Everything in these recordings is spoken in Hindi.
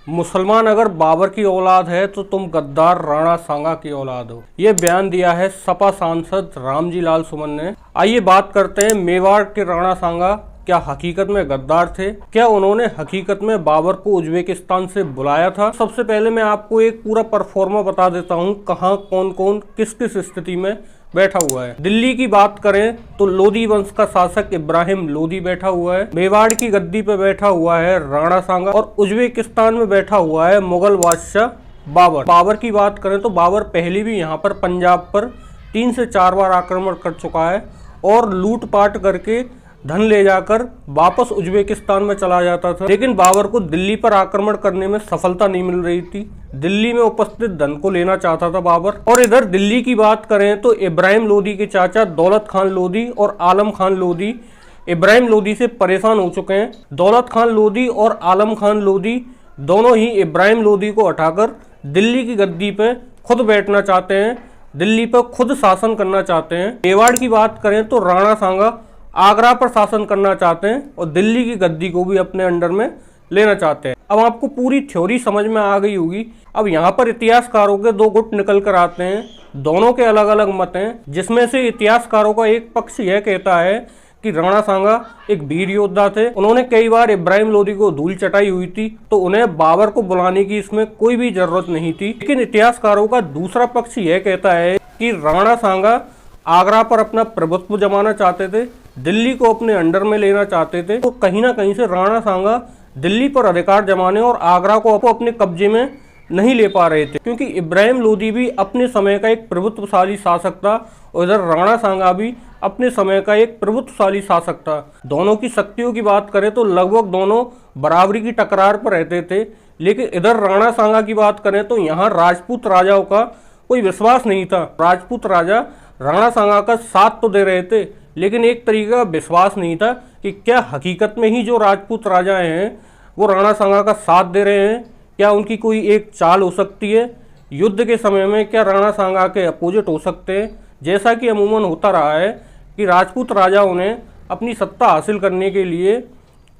मुसलमान अगर बाबर की औलाद है तो तुम गद्दार राणा सांगा की औलाद हो। ये बयान दिया है सपा सांसद रामजी लाल सुमन ने। आइए बात करते हैं, मेवाड़ के राणा सांगा क्या हकीकत में गद्दार थे? क्या उन्होंने हकीकत में बाबर को उज्बेकिस्तान से बुलाया था? सबसे पहले मैं आपको एक पूरा परफॉर्मा बता देता हूँ, कहाँ कौन कौन किस किस स्थिति में बैठा हुआ है। दिल्ली की बात करें तो लोदी वंश का शासक इब्राहिम लोदी बैठा हुआ है। मेवाड़ की गद्दी पे बैठा हुआ है राणा सांगा और उज्बेकिस्तान में बैठा हुआ है मुगल बादशाह बाबर। बाबर की बात करें तो बाबर पहले भी यहाँ पर पंजाब पर 3 से 4 बार आक्रमण कर चुका है और लूटपाट करके धन ले जाकर वापस उज्बेकिस्तान में चला जाता था। लेकिन बाबर को दिल्ली पर आक्रमण करने में सफलता नहीं मिल रही थी। दिल्ली में उपस्थित धन को लेना चाहता था बाबर। और इधर दिल्ली की बात करें तो इब्राहिम लोदी के चाचा दौलत खान लोदी और आलम खान लोदी इब्राहिम लोदी से परेशान हो चुके हैं। दौलत खान लोदी और आलम खान लोदी दोनों ही इब्राहिम लोदी को हटाकर दिल्ली की गद्दी पे खुद बैठना चाहते हैं, दिल्ली पर खुद शासन करना चाहते हैं। मेवाड़ की बात करें तो राणा सांगा आगरा पर शासन करना चाहते हैं और दिल्ली की गद्दी को भी अपने अंडर में लेना चाहते हैं। अब आपको पूरी थ्योरी समझ में आ गई होगी। अब यहाँ पर इतिहासकारों के 2 गुट निकल कर आते हैं, दोनों के अलग अलग मत हैं, जिसमें से इतिहासकारों का एक पक्ष यह कहता है कि राणा सांगा एक वीर योद्धा थे, उन्होंने कई बार इब्राहिम लोदी को धूल चटाई हुई थी, तो उन्हें बाबर को बुलाने की इसमें कोई भी जरूरत नहीं थी। लेकिन इतिहासकारों का दूसरा पक्ष यह कहता है कि राणा सांगा आगरा पर अपना प्रभुत्व जमाना चाहते थे, दिल्ली को अपने अंडर में लेना चाहते थे। तो कहीं ना कहीं से राणा सांगा दिल्ली पर अधिकार जमाने और आगरा को अपने कब्जे में नहीं ले पा रहे थे, क्योंकि इब्राहिम लोदी भी अपने समय का एक प्रभुत्वशाली शासक था और इधर राणा सांगा भी अपने समय का एक प्रभुत्वशाली शासक था। दोनों की शक्तियों की बात करें तो लगभग दोनों बराबरी की टकरार पर रहते थे। लेकिन इधर राणा सांगा की बात करें तो यहाँ राजपूत राजाओं का कोई विश्वास नहीं था। राजपूत राजा राणा सांगा का साथ तो दे रहे थे, लेकिन एक तरीके का विश्वास नहीं था कि क्या हकीकत में ही जो राजपूत राजा हैं वो राणा सांगा का साथ दे रहे हैं, क्या उनकी कोई एक चाल हो सकती है युद्ध के समय में, क्या राणा सांगा के अपोजिट हो सकते हैं। जैसा कि अमूमन होता रहा है कि राजपूत राजाओं ने अपनी सत्ता हासिल करने के लिए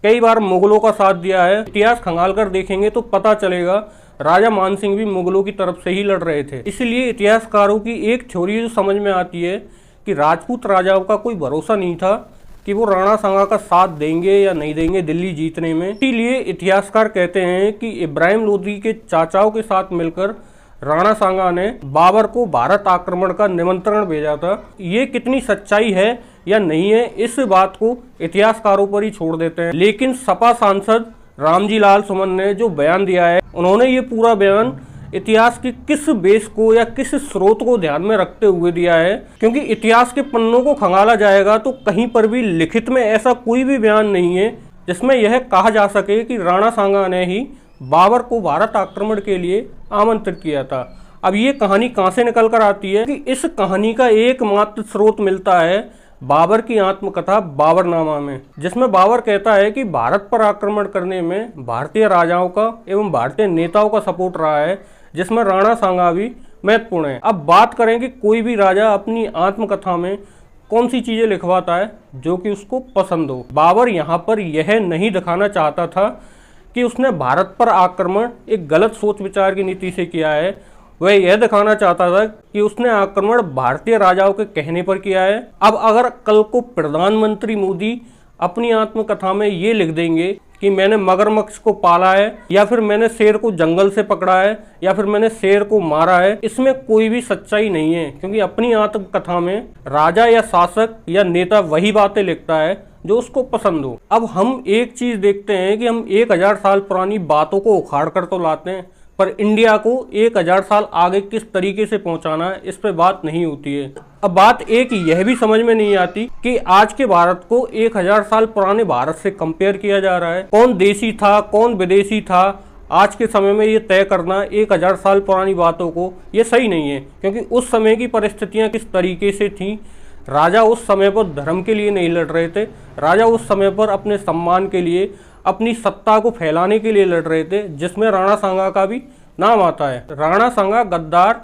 कई बार मुगलों का साथ दिया है। इतिहास खंगाल कर देखेंगे तो पता चलेगा राजा मानसिंह भी मुगलों की तरफ से ही लड़ रहे थे। इसलिए इतिहासकारों की एक थ्योरी जो समझ में आती है कि राजपूत राजाओं का कोई भरोसा नहीं था कि वो राणा सांगा का साथ देंगे या नहीं देंगे दिल्ली जीतने में। इसीलिए इतिहासकार कहते हैं कि इब्राहिम लोदी के चाचाओं के साथ मिलकर राणा सांगा ने बाबर को भारत आक्रमण का निमंत्रण भेजा था। ये कितनी सच्चाई है या नहीं है, इस बात को इतिहासकारों पर ही छोड़ देते हैं। लेकिन सपा सांसद रामजी लाल सुमन ने जो बयान दिया है, उन्होंने ये पूरा बयान इतिहास की किस बेस को या किस स्रोत को ध्यान में रखते हुए दिया है, क्योंकि इतिहास के पन्नों को खंगाला जाएगा तो कहीं पर भी लिखित में ऐसा कोई भी बयान नहीं है जिसमें यह कहा जा सके कि राणा सांगा ने ही बाबर को भारत आक्रमण के लिए आमंत्रित किया था। अब ये कहानी कहाँ से निकल कर आती है कि इस कहानी का एकमात्र स्रोत मिलता है बाबर की आत्मकथा बाबरनामा में, जिसमें बाबर कहता है कि भारत पर आक्रमण करने में भारतीय राजाओं का एवं भारतीय नेताओं का सपोर्ट रहा है, जिसमें राणा सांगा भी महत्वपूर्ण है। अब बात करें कि कोई भी राजा अपनी आत्मकथा में कौन सी चीजें लिखवाता है जो कि उसको पसंद हो। बाबर यहाँ पर यह नहीं दिखाना चाहता था कि उसने भारत पर आक्रमण एक गलत सोच विचार की नीति से किया है, वह यह दिखाना चाहता था कि उसने आक्रमण भारतीय राजाओं के कहने पर किया है। अब अगर कल को प्रधानमंत्री मोदी अपनी आत्मकथा में ये लिख देंगे कि मैंने मगरमच्छ को पाला है, या फिर मैंने शेर को जंगल से पकड़ा है, या फिर मैंने शेर को मारा है, इसमें कोई भी सच्चाई नहीं है, क्योंकि अपनी आत्मकथा में राजा या शासक या नेता वही बातें लिखता है जो उसको पसंद हो। अब हम एक चीज देखते हैं कि हम 1000 साल पुरानी बातों को उखाड़ कर तो लाते हैं, पर इंडिया को 1000 साल आगे किस तरीके से पहुंचाना है इस पे बात नहीं होती है। अब बात एक यह भी समझ में नहीं आती कि आज के भारत को 1000 साल पुराने भारत से कंपेयर किया जा रहा है। कौन देशी था कौन विदेशी था, आज के समय में ये तय करना 1000 साल पुरानी बातों को, ये सही नहीं है, क्योंकि उस समय की परिस्थितियां किस तरीके से थी। राजा उस समय पर धर्म के लिए नहीं लड़ रहे थे, राजा उस समय पर अपने सम्मान के लिए, अपनी सत्ता को फैलाने के लिए लड़ रहे थे, जिसमें राणा सांगा का भी नाम आता है। राणा सांगा गद्दार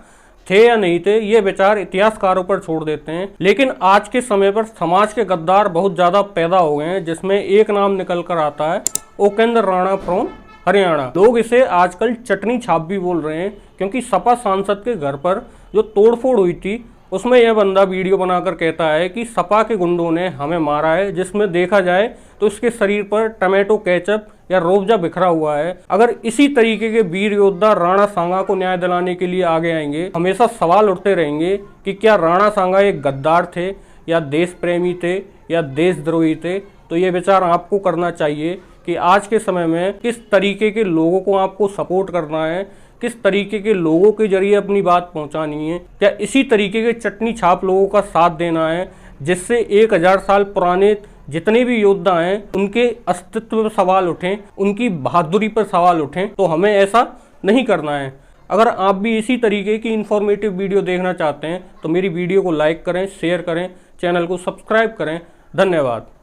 थे या नहीं थे, ये विचार इतिहासकारों पर छोड़ देते हैं। लेकिन आज के समय पर समाज के गद्दार बहुत ज्यादा पैदा हो गए हैं, जिसमें एक नाम निकल कर आता है उपेंद्र राणा फ्रॉम हरियाणा। लोग इसे आजकल चटनी छाप भी बोल रहे हैं, क्योंकि सपा सांसद के घर पर जो तोड़फोड़ हुई थी उसमें यह बंदा वीडियो बनाकर कहता है कि सपा के गुंडों ने हमें मारा है, जिसमें देखा जाए तो इसके शरीर पर टमाटो केचप या रोबजा बिखरा हुआ है। अगर इसी तरीके के वीर योद्धा राणा सांगा को न्याय दिलाने के लिए आगे आएंगे, हमेशा सवाल उठते रहेंगे कि क्या राणा सांगा एक गद्दार थे या देश प्रेमी थे या देशद्रोही थे। तो ये विचार आपको करना चाहिए कि आज के समय में किस तरीके के लोगों को आपको सपोर्ट करना है, किस तरीके के लोगों के जरिए अपनी बात पहुंचानी है। क्या इसी तरीके के चटनी छाप लोगों का साथ देना है, जिससे 1000 साल पुराने जितने भी योद्धा हैं उनके अस्तित्व पर सवाल उठें, उनकी बहादुरी पर सवाल उठें। तो हमें ऐसा नहीं करना है। अगर आप भी इसी तरीके की इन्फॉर्मेटिव वीडियो देखना चाहते हैं तो मेरी वीडियो को लाइक करें, शेयर करें, चैनल को सब्सक्राइब करें। धन्यवाद।